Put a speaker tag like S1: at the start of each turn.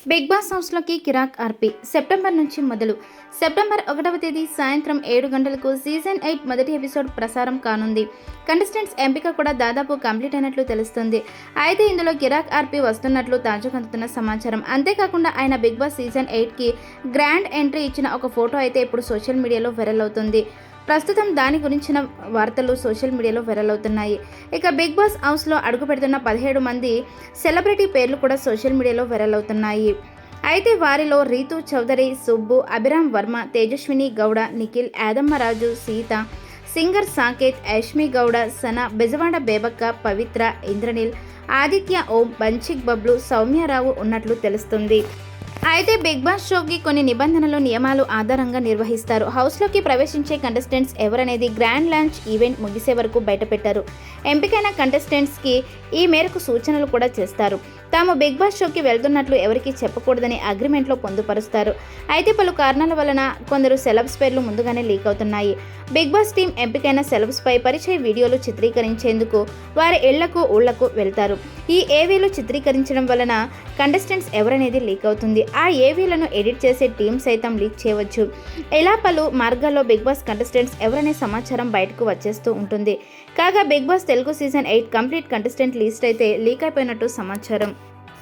S1: Big boss హౌస్లోకి కిరాక్ ఆర్పి September నుంచి మొదలు. సెప్టెంబర్ 1వ తేదీ సాయంత్రం 7 గంటలకు సీజన్ 8 మొదటి ఎపిసోడ్ ప్రసారం కానుంది. కంటెస్టెంట్స్ ఎంపిక కూడా దాదాపు కంప్లీట్ అయినట్లు తెలుస్తుంది. అయితే ఇందులో కిరాక్ ఆర్పి వస్తున్నట్లు తాజాగా అందుతున్న సమాచారం. అంతేకాకుండా ఆయన బిగ్ బాస్ సీజన్ 8కి గ్రాండ్ ఎంట్రీ ఇచ్చిన ఒక ఫోటో అయితే ఇప్పుడు సోషల్ మీడియాలో వైరల్ అవుతుంది. ప్రస్తుతం దాని గురించిన వార్తలు సోషల్ మీడియాలో వైరల్ అవుతున్నాయి. ఇక బిగ్ బాస్ హౌస్లో అడుగు పెడుతున్న 17 మంది సెలబ్రిటీ పేర్లు కూడా సోషల్ మీడియాలో వైరల్ అవుతున్నాయి. అయితే వారిలో రీతు చౌదరి, సుబ్బు, అభిరామ్ వర్మ, తేజస్విని గౌడ, నిఖిల్, యాదమ్మరాజు, సీత, సింగర్ సాకేత్, యష్మి గౌడ, సన, బెజవాడ బేబక్క, పవిత్ర, ఇంద్రనీల్, ఆదిత్య ఓం, బంచిక్ బబ్లు, సౌమ్యారావు ఉన్నట్లు తెలుస్తుంది. అయితే బిగ్ బాస్ షోకి కొన్ని నిబంధనలు, నియమాలు ఆధారంగా నిర్వహిస్తారు. హౌస్లోకి ప్రవేశించే కంటెస్టెంట్స్ ఎవరనేది గ్రాండ్ లాంచ్ ఈవెంట్ ముగిసే వరకు బయటపెట్టారు. ఎంపికైన కంటెస్టెంట్స్కి ఈ మేరకు సూచనలు కూడా చేస్తారు. తాము బిగ్ బాస్ షోకి వెళ్తున్నట్లు ఎవరికీ చెప్పకూడదని అగ్రిమెంట్లో పొందుపరుస్తారు. అయితే పలు కారణాల వలన కొందరు సెలబ్స్ పేర్లు ముందుగానే లీక్ అవుతున్నాయి. బిగ్ బాస్ టీం ఎంపికైన సెలబ్స్పై పరిచయ వీడియోలు చిత్రీకరించేందుకు వారి ఇళ్లకు, ఊళ్లకు వెళ్తారు. ఈ ఏవీలు చిత్రీకరించడం వలన కంటెస్టెంట్స్ ఎవరనేది లీక్ అవుతుంది. ఆ ఏవీలను ఎడిట్ చేసే టీం సైతం లీక్ చేయవచ్చు. ఇలా పలు మార్గాల్లో బిగ్ బాస్ కంటెస్టెంట్స్ ఎవరనే సమాచారం బయటకు వచ్చేస్తూ ఉంటుంది. కాగా Bigg Boss Telugu season 8 complete contestant list అయితే లీక్ అయిపోయినట్టు సమాచారం.